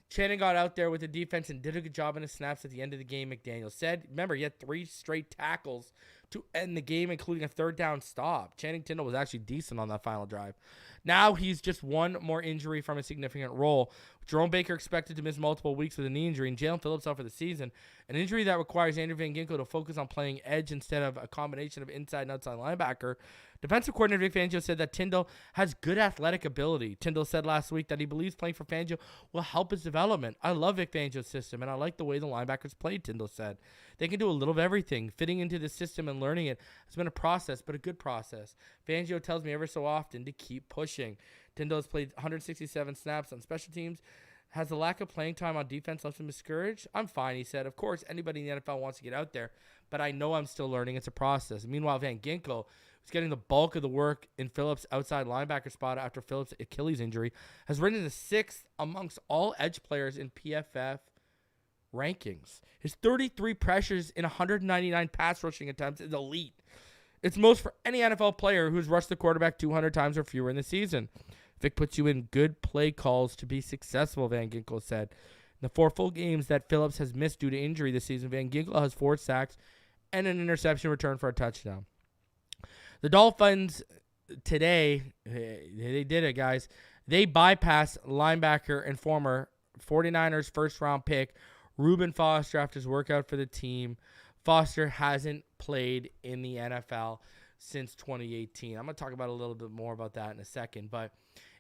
Channing got out there with the defense and did a good job in his snaps at the end of the game, McDaniel said. Remember, he had 3 straight tackles to end the game, including a third down stop. Channing Tindall was actually decent on that final drive. Now he's just one more injury from a significant role. Jerome Baker expected to miss multiple weeks with a knee injury, and Jalen Phillips out for the season. An injury that requires Andrew Van Ginkel to focus on playing edge instead of a combination of inside and outside linebacker. Defensive coordinator Vic Fangio said that Tindall has good athletic ability. Tindall said last week that he believes playing for Fangio will help his development. I love Vic Fangio's system, and I like the way the linebackers played, Tindall said. They can do a little of everything. Fitting into the system and learning it has been a process, but a good process. Fangio tells me ever so often to keep pushing. Tindall has played 167 snaps on special teams. Has the lack of playing time on defense left him discouraged? I'm fine, he said. Of course, anybody in the NFL wants to get out there, but I know I'm still learning. It's a process. Meanwhile, Van Ginkel, who's getting the bulk of the work in Phillips' outside linebacker spot after Phillips' Achilles injury, has risen to 6th amongst all edge players in PFF rankings. His 33 pressures in 199 pass rushing attempts is elite. It's most for any NFL player who's rushed the quarterback 200 times or fewer in the season. Vic puts you in good play calls to be successful, Van Ginkel said. In the 4 full games that Phillips has missed due to injury this season, Van Ginkel has 4 sacks and an interception return for a touchdown. The Dolphins today, they did it, guys. They bypassed linebacker and former 49ers first-round pick Reuben Foster after his workout for the team. Foster hasn't played in the NFL since 2018. I'm going to talk about a little bit more about that in a second. But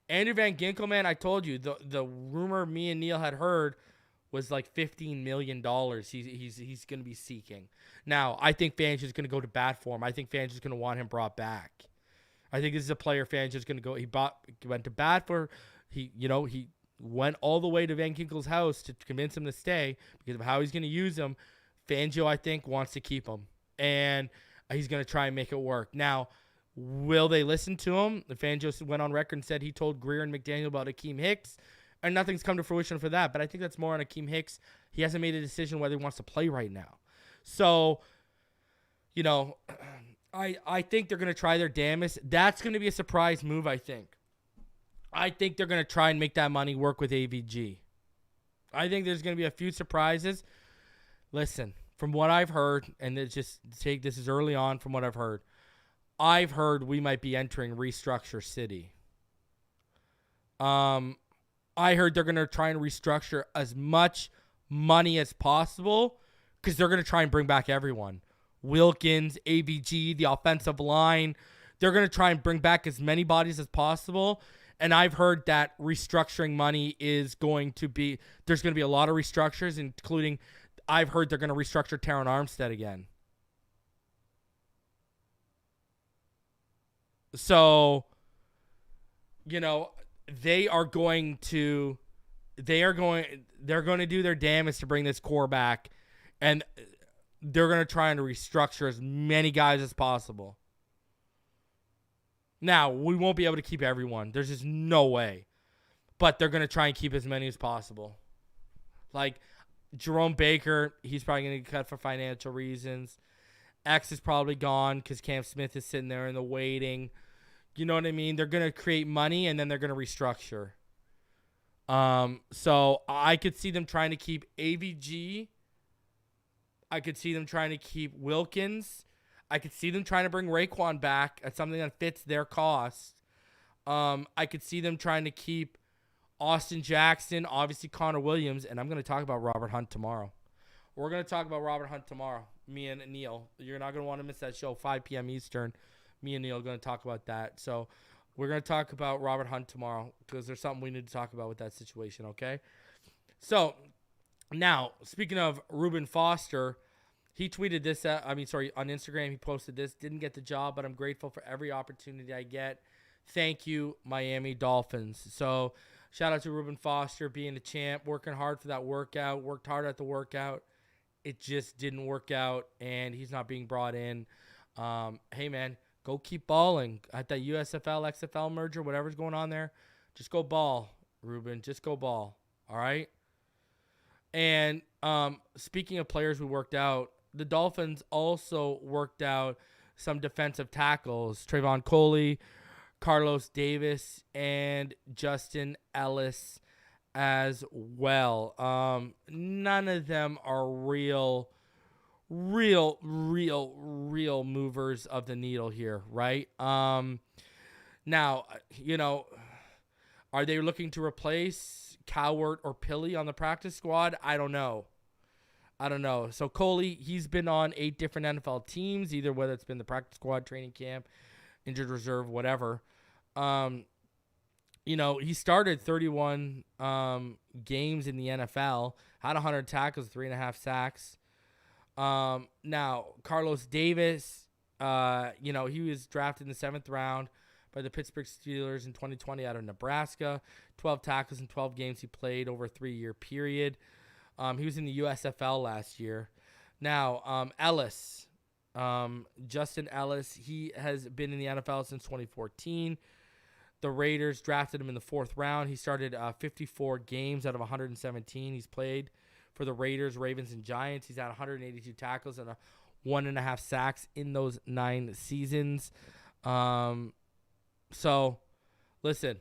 Andrew Van Ginkel, man, I told you, the rumor me and Neil had heard was like $15 million he's going to be seeking. Now, I think Fangio's going to go to bat for him. I think Fangio's going to want him brought back. I think this is a player Fangio's going to go. He went to bat for. He went all the way to Van Ginkel's house to convince him to stay because of how he's going to use him. Fangio, I think, wants to keep him, and he's going to try and make it work. Now, will they listen to him? Fangio went on record and said he told Greer and McDaniel about Akeem Hicks, and nothing's come to fruition for that. But I think that's more on Akeem Hicks. He hasn't made a decision whether he wants to play right now. So, I think they're going to try their damnedest. That's going to be a surprise move, I think. I think they're going to try and make that money work with AVG. I think there's going to be a few surprises. Listen, from what I've heard, and this is early on from what I've heard we might be entering restructure city. I heard they're going to try and restructure as much money as possible because they're going to try and bring back everyone. Wilkins, AVG, the offensive line. They're going to try and bring back as many bodies as possible. And I've heard that restructuring money is going to be, there's going to be a lot of restructures, including, I've heard they're going to restructure Taron Armstead again. So, they're going to do their damnedest to bring this core back, and they're going to try and restructure as many guys as possible. Now, we won't be able to keep everyone. There's just no way. But they're going to try and keep as many as possible. Like, Jerome Baker, he's probably going to get cut for financial reasons. X is probably gone because Cam Smith is sitting there in the waiting. You know what I mean? They're going to create money, and then they're going to restructure. So I could see them trying to keep AVG. I could see them trying to keep Wilkins. I could see them trying to bring Raekwon back at something that fits their cost. I could see them trying to keep Austin Jackson, obviously Connor Williams, and I'm going to talk about Robert Hunt tomorrow. We're going to talk about Robert Hunt tomorrow, me and Neil. You're not going to want to miss that show, 5 p.m. Eastern. Me and Neil are going to talk about that. So we're going to talk about Robert Hunt tomorrow because there's something we need to talk about with that situation, okay? So now, speaking of Reuben Foster, he tweeted this, on Instagram. He posted this. Didn't get the job, but I'm grateful for every opportunity I get. Thank you, Miami Dolphins. So shout out to Reuben Foster being the champ, working hard for that workout, worked hard at the workout. It just didn't work out, and he's not being brought in. Hey, man, Go keep balling at that USFL, XFL merger, whatever's going on there. Just go ball, Reuben. Just go ball. All right? And speaking of players who worked out, the Dolphins also worked out some defensive tackles. Trayvon Coley, Carlos Davis, and Justin Ellis as well. None of them are real movers of the needle here, right? Now, are they looking to replace Cowart or Pilley on the practice squad? I don't know. So Coley, he's been on 8 different NFL teams, either whether it's been the practice squad, training camp, injured reserve, whatever. He started 31 games in the NFL, had 100 tackles, 3.5 sacks. Now, Carlos Davis, he was drafted in the 7th round by the Pittsburgh Steelers in 2020 out of Nebraska. 12 tackles in 12 games he played over a 3-year period. He was in the USFL last year. Now, Ellis, Justin Ellis, he has been in the NFL since 2014. The Raiders drafted him in the 4th round. He started 54 games out of 117 he's played for the Raiders, Ravens, and Giants. He's had 182 tackles and 1.5 sacks in those 9 seasons. So, listen,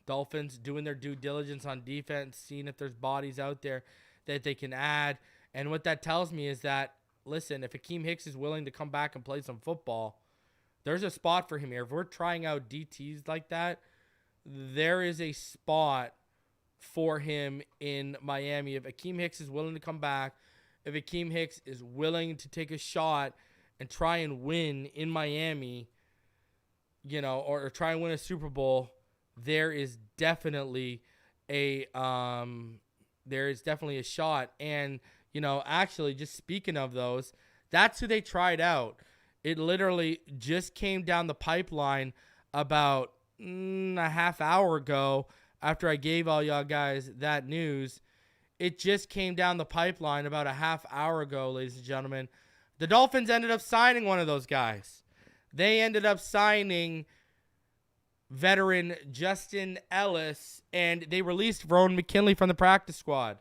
Dolphins doing their due diligence on defense, seeing if there's bodies out there that they can add. And what that tells me is that, listen, if Akeem Hicks is willing to come back and play some football, there's a spot for him here. If we're trying out DTs like that, there is a spot for him in Miami. If Akeem Hicks is willing to come back, if Akeem Hicks is willing to take a shot and try and win in Miami, or try and win a Super Bowl, there is definitely a shot. And, actually, just speaking of those, that's who they tried out. It literally just came down the pipeline about a half hour ago after I gave all y'all guys that news. It just came down the pipeline about a half hour ago, ladies and gentlemen. The Dolphins ended up signing one of those guys. They ended up signing veteran Justin Ellis, and they released Verone McKinley from the practice squad.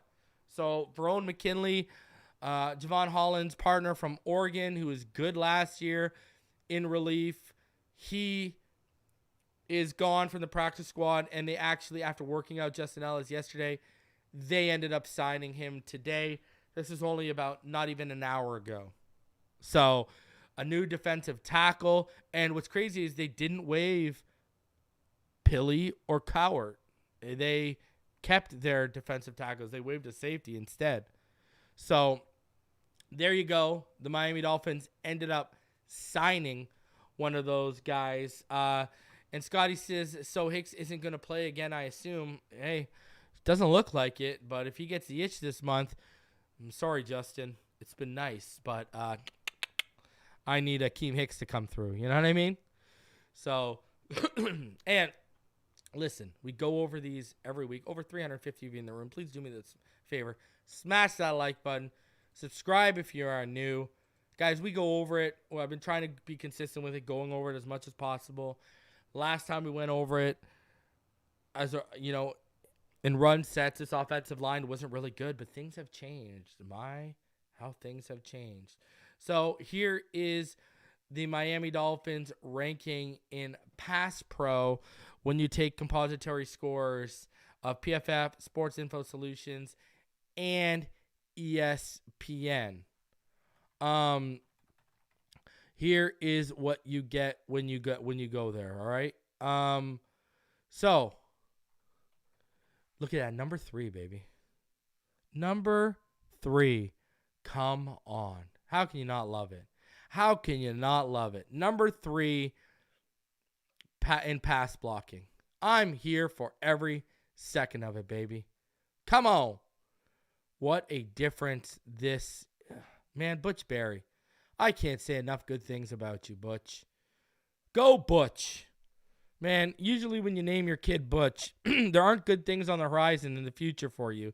So Verone McKinley, Javon Holland's partner from Oregon, who was good last year in relief, he is gone from the practice squad, and they actually, after working out Justin Ellis yesterday, they ended up signing him today. This is only about not even an hour ago. So a new defensive tackle, and what's crazy is they didn't waive Pilley or Cowart. They kept their defensive tackles. They waived a safety instead. So there you go. The Miami Dolphins ended up signing one of those guys. And Scotty says, so Hicks isn't going to play again, I assume. Hey, doesn't look like it, but if he gets the itch this month, I'm sorry, Justin. It's been nice, but I need Akeem Hicks to come through. You know what I mean? So, and listen, we go over these every week. Over 350 of you in the room. Please do me this favor. Smash that like button. Subscribe if you are new. Guys, we go over it. Well, I've been trying to be consistent with it, going over it as much as possible. Last time we went over it, in run sets, this offensive line wasn't really good, but things have changed. How things have changed. So here is the Miami Dolphins ranking in Pass Pro when you take compository scores of PFF, Sports Info Solutions, and ESPN. Here is what you get when you go there, all right? So look at that, number 3, baby. Number 3. Come on. How can you not love it? How can you not love it? Number 3 in pass blocking. I'm here for every second of it, baby. Come on. What a difference this... Man, Butch Berry. I can't say enough good things about you, Butch. Go, Butch. Man, usually when you name your kid Butch, there aren't good things on the horizon in the future for you.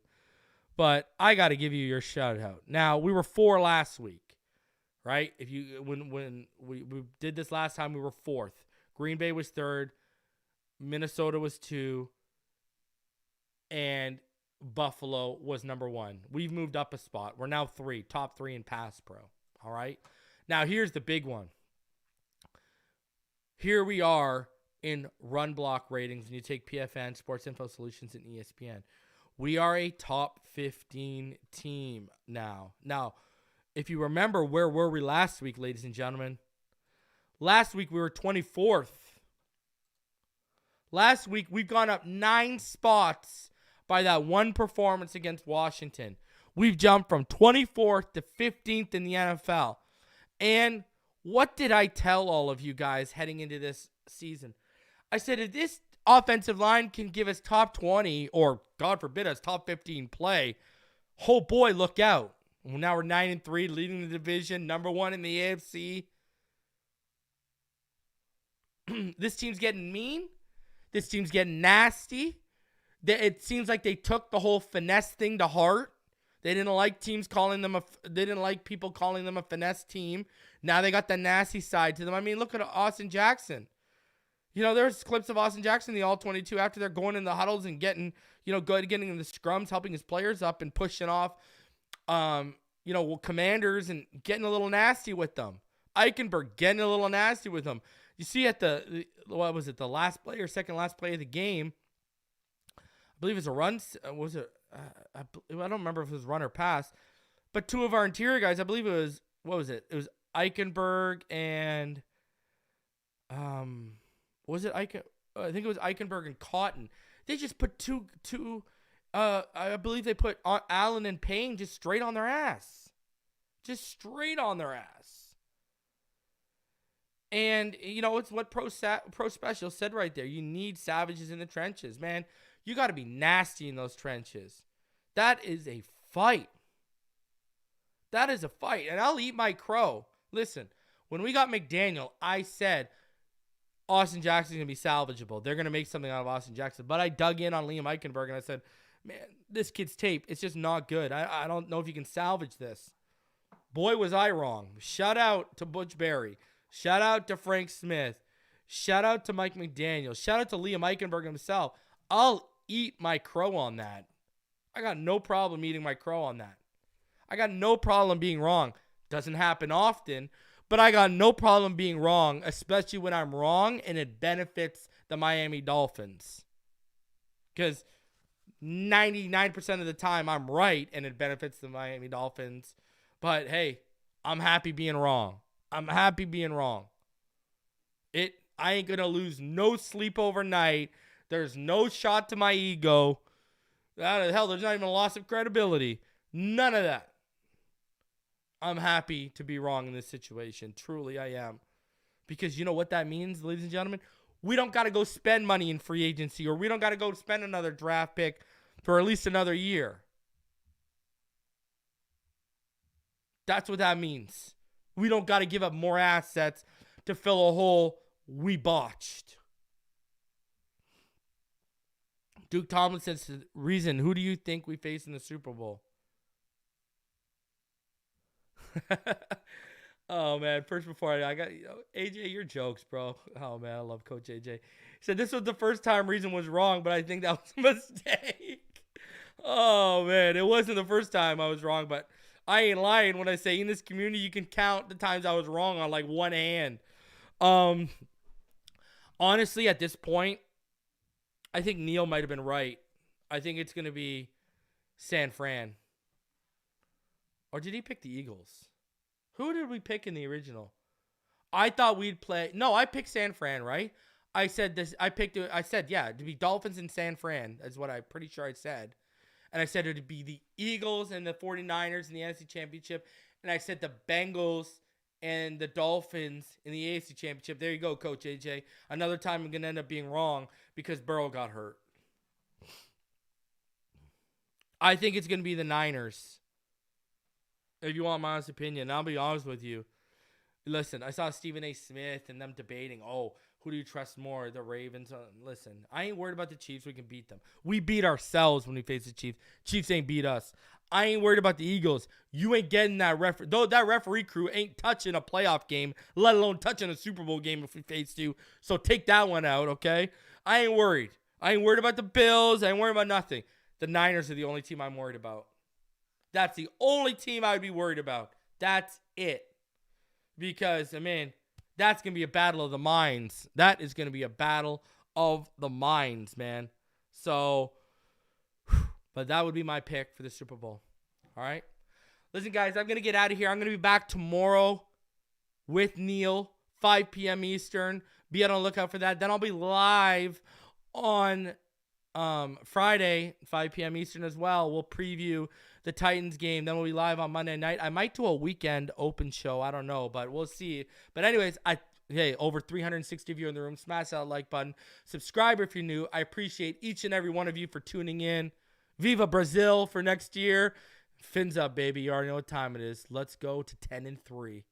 But I got to give you your shout out. Now, we were 4 last week. right? If you when we did this last time, we were 4th. Green Bay was 3rd. Minnesota was 2. And Buffalo was number 1. We've moved up a spot. We're now 3, top 3 in pass pro. All right. Now here's the big one. Here we are in run block ratings, and you take PFN, Sports Info Solutions, and ESPN. We are a top 15 team now. Now, if you remember, where were we last week, ladies and gentlemen? Last week we were 24th. Last week we've gone up 9 spots by that one performance against Washington. We've jumped from 24th to 15th in the NFL. And what did I tell all of you guys heading into this season? I said, if this offensive line can give us top 20 or, God forbid, us top 15 play, oh boy, look out. Well, now we're 9-3, leading the division, number 1 in the AFC. This team's getting mean. This team's getting nasty. It seems like they took the whole finesse thing to heart. They didn't like teams calling them they didn't like people calling them a finesse team. Now they got the nasty side to them. I mean, look at Austin Jackson. There's clips of Austin Jackson in the All-22 after they're going in the huddles and getting in the scrums, helping his players up and pushing off, commanders and getting a little nasty with them. Eichenberg getting a little nasty with them. You see at the last play or second last play of the game, I believe it's a run. Was it? I don't remember if it was run or pass, but 2 of our interior guys, I believe it was, what was it? It was Eichenberg and, was it Eichen? I think it was Eichenberg and Cotton. They just put two. I believe they put Allen and Payne just straight on their ass. Just straight on their ass. And, it's what Pro Special said right there. You need savages in the trenches, man. You got to be nasty in those trenches. That is a fight. That is a fight. And I'll eat my crow. Listen, when we got McDaniel, I said Austin Jackson's going to be salvageable. They're going to make something out of Austin Jackson. But I dug in on Liam Eichenberg and I said, man, this kid's tape, it's just not good. I don't know if you can salvage this. Boy, was I wrong. Shout out to Butch Berry. Shout out to Frank Smith. Shout out to Mike McDaniel. Shout out to Liam Eichenberg himself. I'll eat my crow on that. I got no problem eating my crow on that. I got no problem being wrong. Doesn't happen often, but I got no problem being wrong, especially when I'm wrong and it benefits the Miami Dolphins. Because 99% of the time I'm right and it benefits the Miami Dolphins. But hey, I'm happy being wrong. I'm happy being wrong. I ain't going to lose no sleep overnight. There's no shot to my ego. Hell, there's not even a loss of credibility. None of that. I'm happy to be wrong in this situation. Truly, I am. Because you know what that means, ladies and gentlemen? We don't got to go spend money in free agency, or we don't got to go spend another draft pick for at least another year. That's what that means. We don't got to give up more assets to fill a hole we botched. Duke Tomlinson says, Reason, who do you think we face in the Super Bowl? Oh, man. First, before I got, AJ, your jokes, bro. Oh, man. I love Coach AJ. He said, this was the first time Reason was wrong, but I think that was a mistake. Oh, man. It wasn't the first time I was wrong, but I ain't lying when I say in this community, you can count the times I was wrong on like one hand. Honestly, at this point, I think Neil might have been right. I think it's going to be San Fran. Or did he pick the Eagles? Who did we pick in the original? I thought we'd play. No, I picked San Fran, right? I said this. I said, yeah, to be Dolphins and San Fran. That's what I'm pretty sure I said. And I said it would be the Eagles and the 49ers in the NFC Championship. And I said the Bengals and the Dolphins in the AFC Championship. There you go, Coach AJ. Another time I'm going to end up being wrong because Burrow got hurt. I think it's going to be the Niners. If you want my honest opinion, I'll be honest with you. Listen, I saw Stephen A. Smith and them debating, who do you trust more, the Ravens? Listen, I ain't worried about the Chiefs. We can beat them. We beat ourselves when we face the Chiefs. Chiefs ain't beat us. I ain't worried about the Eagles. You ain't getting that referee. Though that referee crew ain't touching a playoff game, let alone touching a Super Bowl game if we face you. So take that one out, okay? I ain't worried. I ain't worried about the Bills. I ain't worried about nothing. The Niners are the only team I'm worried about. That's the only team I would be worried about. That's it. Because, man, that's going to be a battle of the minds. That is going to be a battle of the minds, man. So, but that would be my pick for the Super Bowl. All right? Listen, guys, I'm going to get out of here. I'm going to be back tomorrow with Neil, 5 p.m. Eastern. Be on the lookout for that. Then I'll be live on Friday, 5 p.m. Eastern as well. We'll preview the Titans game. Then we'll be live on Monday night. I might do a weekend open show. I don't know, but we'll see. But anyways, hey, over 360 of you in the room. Smash that like button. Subscribe if you're new. I appreciate each and every one of you for tuning in. Viva Brazil for next year. Fins up, baby. You already know what time it is. Let's go to 10-3.